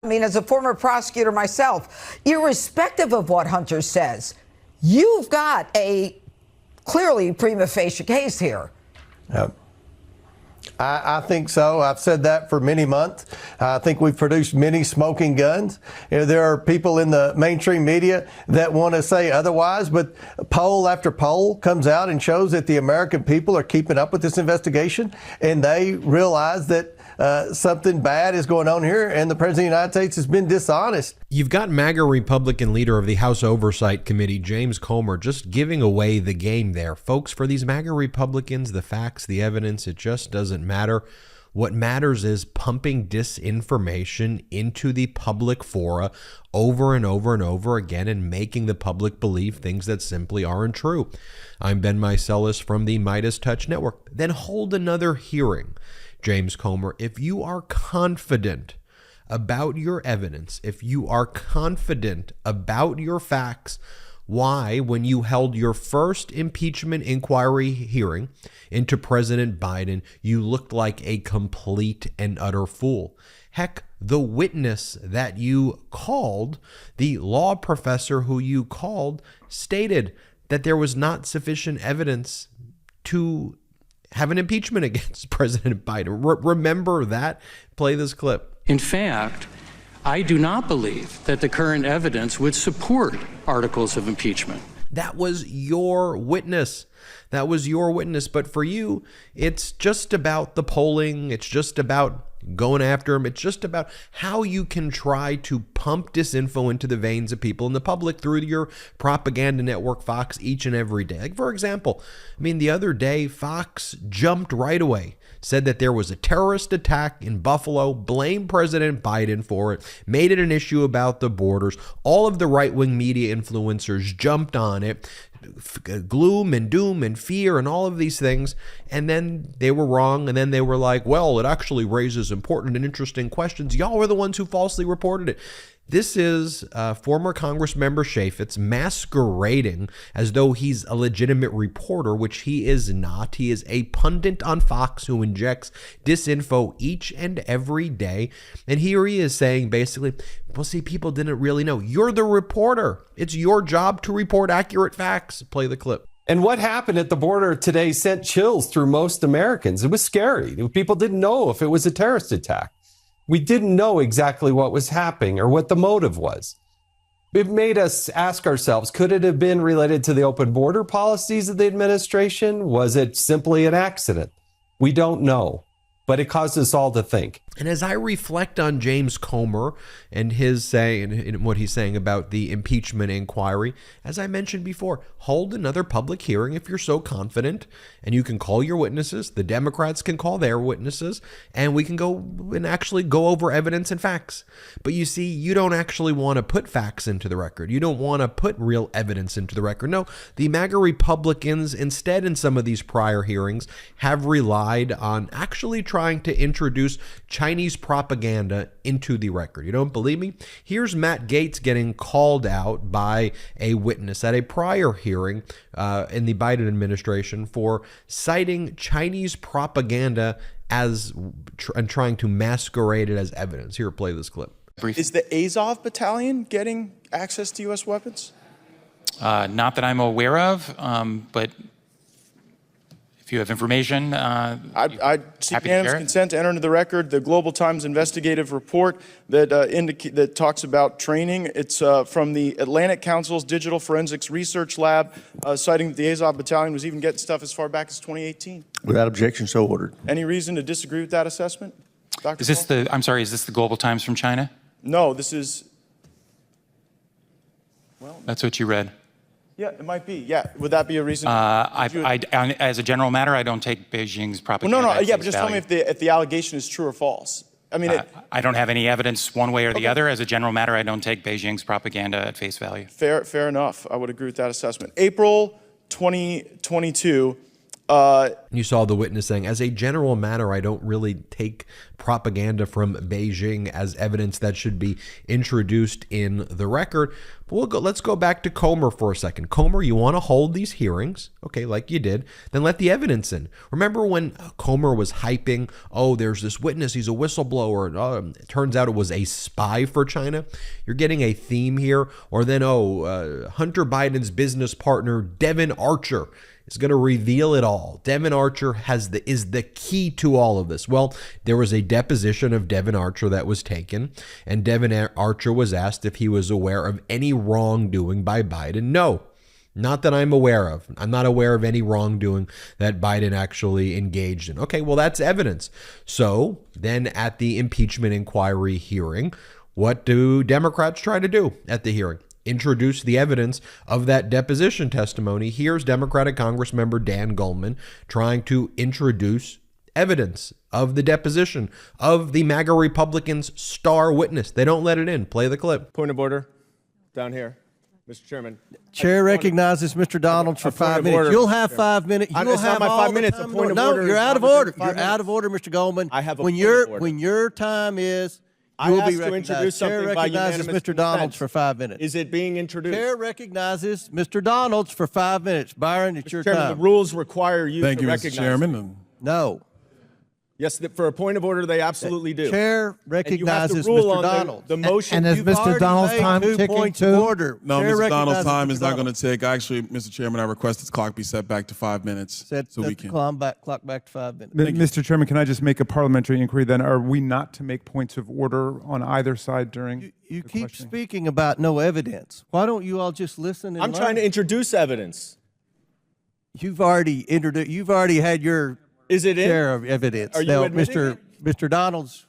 I mean, as a former prosecutor myself, irrespective of what Hunter says, you've got a clearly prima facie case here. I think so. I've said that for many months. I think we've produced many smoking guns. You know, there are people in the mainstream media that want to say otherwise, but poll after poll comes out and shows that the American people are keeping up with this investigation, and they realize that something bad is going on here, and the President of the United States has been dishonest. You've got MAGA Republican leader of the House Oversight Committee, James Comer, just giving away the game there. Folks, for these MAGA Republicans, the facts, the evidence, it just doesn't matter. What matters is pumping disinformation into the public fora over and over and over again and making the public believe things that simply aren't true. I'm Ben Meiselas from the MeidasTouch Network. Then hold another hearing. James Comer, if you are confident about your evidence, if you are confident about your facts, why, when you held your first impeachment inquiry hearing into President Biden, you looked like a complete and utter fool? Heck, the witness that you called, the law professor who you called, stated that there was not sufficient evidence to have an impeachment against President Biden. Remember that? Play this clip. In fact, I do not believe that the current evidence would support articles of impeachment. That was your witness. That was your witness. But for you, it's just about the polling. It's just about going after him. It's just about how you can try to pump disinfo into the veins of people in the public through your propaganda network, Fox, each and every day. Like, for example, I mean, the other day, Fox jumped right away, said that there was a terrorist attack in Buffalo, blamed President Biden for it, made it an issue about the borders. All of the right-wing media influencers jumped on it, gloom and doom and fear and all of these things, and then they were wrong, and then they were like, well, it actually raises important and interesting questions. Y'all were the ones who falsely reported it. This is former Congressmember Chaffetz masquerading as though he's a legitimate reporter, which he is not. He is a pundit on Fox who injects disinfo each and every day. And here he is saying basically, well, see, people didn't really know. You're the reporter. It's your job to report accurate facts. Play the clip. And what happened at the border today sent chills through most Americans. It was scary. People didn't know if it was a terrorist attack. We didn't know exactly what was happening or what the motive was. It made us ask ourselves, could it have been related to the open border policies of the administration? Was it simply an accident? We don't know, but it caused us all to think. And as I reflect on James Comer and his say and what he's saying about the impeachment inquiry, as I mentioned before, hold another public hearing if you're so confident, and you can call your witnesses. The Democrats can call their witnesses, and we can go and actually go over evidence and facts. But you see, you don't actually want to put facts into the record. You don't want to put real evidence into the record. No, the MAGA Republicans instead in some of these prior hearings have relied on actually trying to introduce Chinese propaganda into the record. You don't believe me? Here's Matt Gaetz getting called out by a witness at a prior hearing in the Biden administration for citing Chinese propaganda as and trying to masquerade it as evidence. Here, play this clip. Is the Azov battalion getting access to U.S. weapons? Not that I'm aware of, but if you have information, I seek unanimous consent to enter into the record the Global Times investigative report that that talks about training. It's from the Atlantic Council's Digital Forensics Research Lab, citing that the Azov Battalion was even getting stuff as far back as 2018. Without objection, so ordered. Any reason to disagree with that assessment, Dr. Is this Paul? I'm sorry, is this the Global Times from China? No, this is, well. That's what you read. Yeah, it might be. Yeah, would that be a reason? As a general matter, I don't take Beijing's propaganda. Well, no, at yeah, face but just tell me value. if the allegation is true or false. I mean, I don't have any evidence one way or the other. As a general matter, I don't take Beijing's propaganda at face value. Fair enough. I would agree with that assessment. April 2022, You saw the witness saying, as a general matter, I don't really take propaganda from Beijing as evidence that should be introduced in the record. But let's go back to Comer for a second. Comer, you want to hold these hearings, okay, like you did, then let the evidence in. Remember when Comer was hyping, oh, there's this witness, he's a whistleblower. It turns out it was a spy for China. You're getting a theme here. Or then, Hunter Biden's business partner, Devin Archer, is going to reveal it all. Devin Archer is the key to all of this. Well, there was a deposition of Devin Archer that was taken, and Devin Archer was asked if he was aware of any wrongdoing by Biden. No, not that I'm aware of. I'm not aware of any wrongdoing that Biden actually engaged in. Okay, well, that's evidence. So then at the impeachment inquiry hearing, what do Democrats try to do at the hearing? Introduce the evidence of that deposition testimony. Here's Democratic Congressmember Dan Goldman trying to introduce evidence of the deposition of the MAGA Republicans' star witness. They don't let it in. Play the clip. Point of order. Down here. Mr. Chairman. Chair recognizes Mr. Donalds for 5 minutes. order, You'll Mr. have 5 minutes. It's You'll not have my all 5 the minutes. time. A point of No, order you're is out of not within order. 5 You're minutes. out of order, Mr. Goldman. I have a when point of your order. when your time is, I you will asked be to recognized. introduce Chair something by recognizes unanimous Mr. Donalds consent. for 5 minutes. Is it being introduced? Chair recognizes Mr. Donalds for 5 minutes. Byron, it's your Chairman, time. the rules require you Thank to you, recognize Mr. Chairman. me. No. Yes, for a point of order, they absolutely do. Chair And you have to recognizes rule Mr. on Donalds. the motion. And is You've Mr. already Donald's made time 2 ticking points too? of order. No, Chair Mr. Donald's recognizes time Mr. is not going Donalds. to take. Actually, Mr. Chairman, I request its clock be set back to 5 minutes Set so we the can. clock back to 5 minutes. Mr. Chairman, can I just make a parliamentary inquiry then? Are we not to make points of order on either side during You the keep questioning? speaking about no evidence. Why don't you all just listen and I'm learn? trying to introduce evidence. You've already introduced. You've already had your Is it in? share of evidence. Are you Now, admitting Mr. Donalds,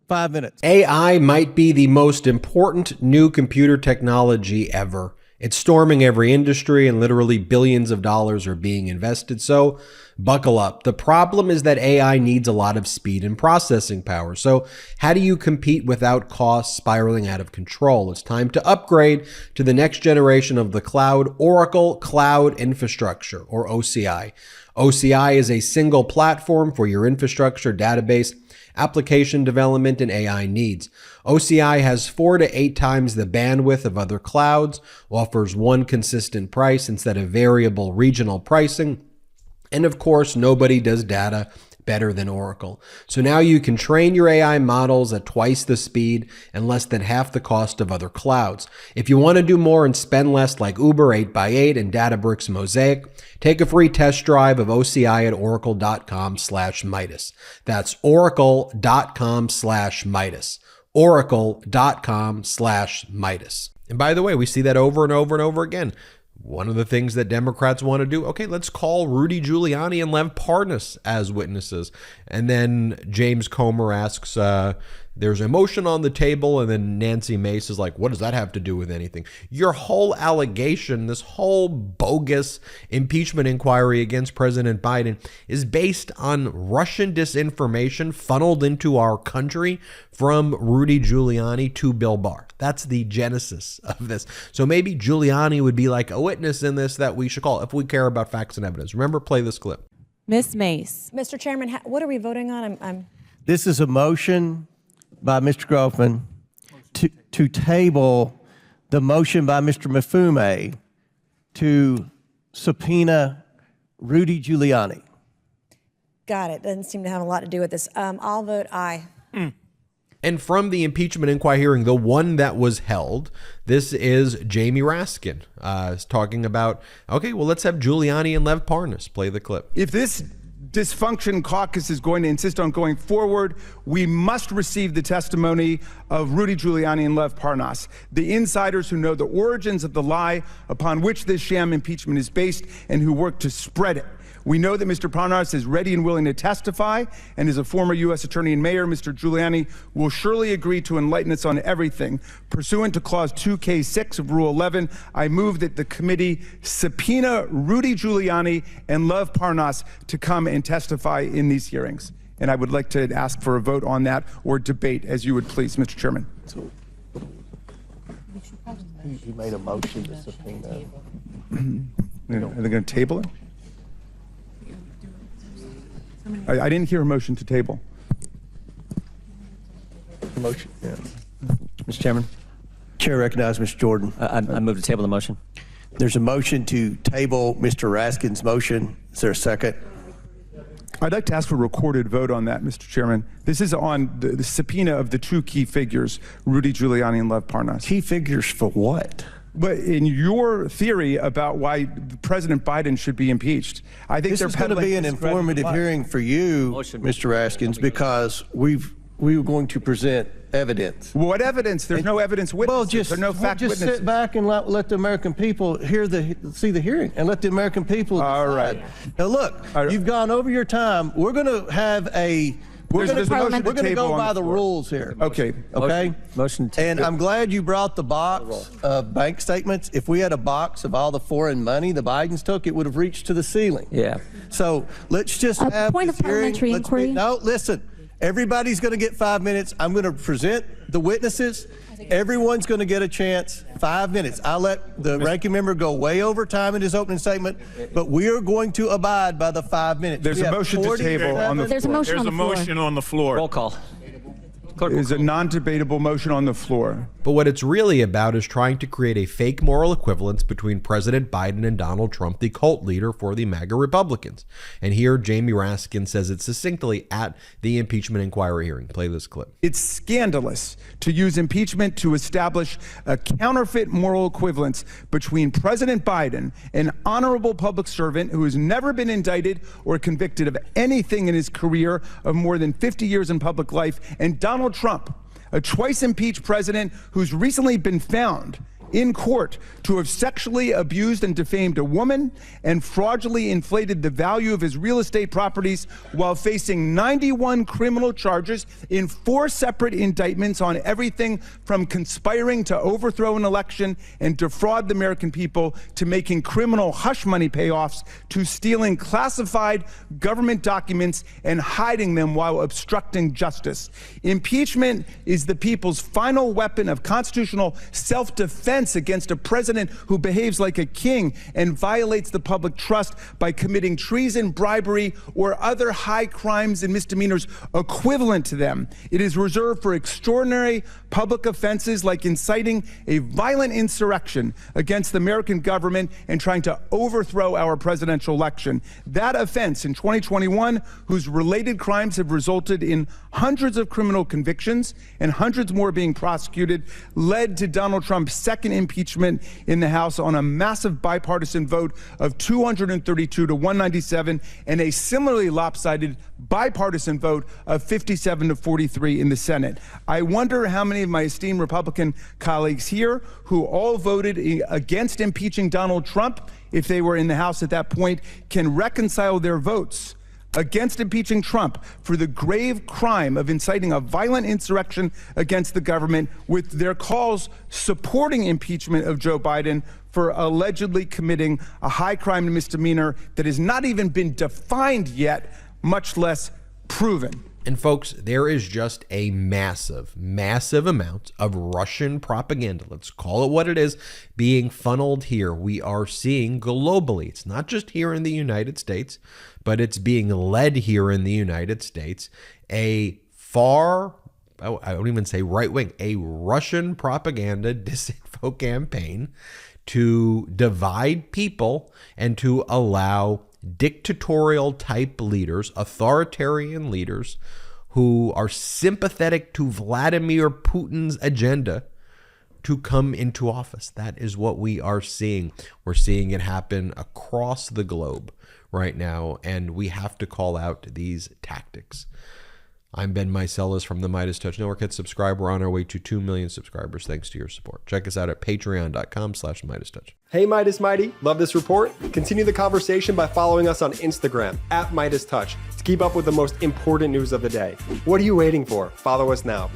5 minutes. AI might be the most important new computer technology ever. It's storming every industry and literally billions of dollars are being invested. So buckle up. The problem is that AI needs a lot of speed and processing power. So how do you compete without costs spiraling out of control? It's time to upgrade to the next generation of the cloud, Oracle Cloud Infrastructure, or OCI. OCI is a single platform for your infrastructure, database, application development, and AI needs. OCI has 4 to 8 times the bandwidth of other clouds, offers one consistent price instead of variable regional pricing, and of course, nobody does data better than Oracle. So now you can train your AI models at twice the speed and less than half the cost of other clouds. If you want to do more and spend less like Uber 8x8 and Databricks Mosaic, take a free test drive of OCI at oracle.com/Meidas. That's oracle.com/Meidas. Oracle.com/Meidas. And by the way, we see that over and over and over again. One of the things that Democrats want to do, okay, let's call Rudy Giuliani and Lev Parnas as witnesses. And then James Comer asks, there's a motion on the table, and then Nancy Mace is like, what does that have to do with anything? Your whole allegation, this whole bogus impeachment inquiry against President Biden is based on Russian disinformation funneled into our country from Rudy Giuliani to Bill Barr. That's the genesis of this. So maybe Giuliani would be like a witness in this that we should call if we care about facts and evidence. Remember, play this clip. Ms. Mace. Mr. Chairman, what are we voting on? This is a motion by Mr. Groffman to table the motion by Mr. Mifume to subpoena Rudy Giuliani. Got it. Doesn't seem to have a lot to do with this. I'll vote aye. And from the impeachment inquiry hearing, the one that was held, this is Jamie Raskin talking about, okay, well, let's have Giuliani and Lev Parnas. Play the clip. If this dysfunction caucus is going to insist on going forward, we must receive the testimony of Rudy Giuliani and Lev Parnas, the insiders who know the origins of the lie upon which this sham impeachment is based and who work to spread it. We know that Mr. Parnas is ready and willing to testify, and as a former U.S. attorney and mayor, Mr. Giuliani will surely agree to enlighten us on everything. Pursuant to Clause 2K6 of Rule 11, I move that the committee subpoena Rudy Giuliani and Lev Parnas to come and testify in these hearings. And I would like to ask for a vote on that or debate, as you would please, Mr. Chairman. He made a motion to subpoena. Are they going to table it? I didn't hear a motion to table. Motion, yeah. Mr. Chairman. Chair recognizes Mr. Jordan. I move to table the motion. There's a motion to table Mr. Raskin's motion. Is there a second? I'd like to ask for a recorded vote on that, Mr. Chairman. This is on the subpoena of the two key figures, Rudy Giuliani and Lev Parnas. Key figures for what? But in your theory about why President Biden should be impeached, I think this is going to be an informative hearing for you, Mr. Raskins, because we were going to present evidence. What evidence? There's no evidence witnesses. There's no fact just witnesses. Sit back and let the American people see the hearing and let the American people decide. All right. Now look, you've gone over your time. We're going to have a We're going to go by the rules here. Okay. Okay. Motion. And I'm glad you brought the box of bank statements. If we had a box of all the foreign money the Bidens took, it would have reached to the ceiling. Yeah. So let's just have point of parliamentary inquiry. No, listen. Everybody's going to get 5 minutes. I'm going to present the witnesses. Everyone's going to get a chance. 5 minutes. I'll let the ranking member go way over time in his opening statement, but we are going to abide by the 5 minutes. There's a motion to table on the floor. There's a motion on the floor. Roll call. Is a non-debatable motion on the floor. But what it's really about is trying to create a fake moral equivalence between President Biden and Donald Trump, the cult leader for the MAGA Republicans. And here, Jamie Raskin says it succinctly at the impeachment inquiry hearing. Play this clip. It's scandalous to use impeachment to establish a counterfeit moral equivalence between President Biden, an honorable public servant who has never been indicted or convicted of anything in his career of more than 50 years in public life, and Donald Trump, a twice impeached president who's recently been found in court to have sexually abused and defamed a woman and fraudulently inflated the value of his real estate properties while facing 91 criminal charges in 4 separate indictments on everything from conspiring to overthrow an election and defraud the American people to making criminal hush money payoffs to stealing classified government documents and hiding them while obstructing justice. Impeachment is the people's final weapon of constitutional self-defense against a president who behaves like a king and violates the public trust by committing treason, bribery, or other high crimes and misdemeanors equivalent to them. It is reserved for extraordinary public offenses like inciting a violent insurrection against the American government and trying to overthrow our presidential election. That offense in 2021, whose related crimes have resulted in hundreds of criminal convictions and hundreds more being prosecuted, led to Donald Trump's second impeachment in the House on a massive bipartisan vote of 232 to 197 and a similarly lopsided bipartisan vote of 57 to 43 in the Senate. I wonder how many of my esteemed Republican colleagues here who all voted against impeaching Donald Trump, if they were in the House at that point, can reconcile their votes against impeaching Trump for the grave crime of inciting a violent insurrection against the government with their calls supporting impeachment of Joe Biden for allegedly committing a high crime and misdemeanor that has not even been defined yet, much less proven. And folks, there is just a massive, massive amount of Russian propaganda, let's call it what it is, being funneled here. We are seeing globally. It's not just here in the United States, but it's being led here in the United States. I don't even say right wing, a Russian propaganda disinfo campaign to divide people and to allow dictatorial type leaders, authoritarian leaders who are sympathetic to Vladimir Putin's agenda to come into office. That is what we are seeing. We're seeing it happen across the globe right now, and we have to call out these tactics. I'm Ben Meiselas from the MeidasTouch Network. Hit subscribe. We're on our way to 2 million subscribers thanks to your support. Check us out at patreon.com/MeidasTouch. Hey Midas Mighty, love this report? Continue the conversation by following us on Instagram at MeidasTouch to keep up with the most important news of the day. What are you waiting for? Follow us now.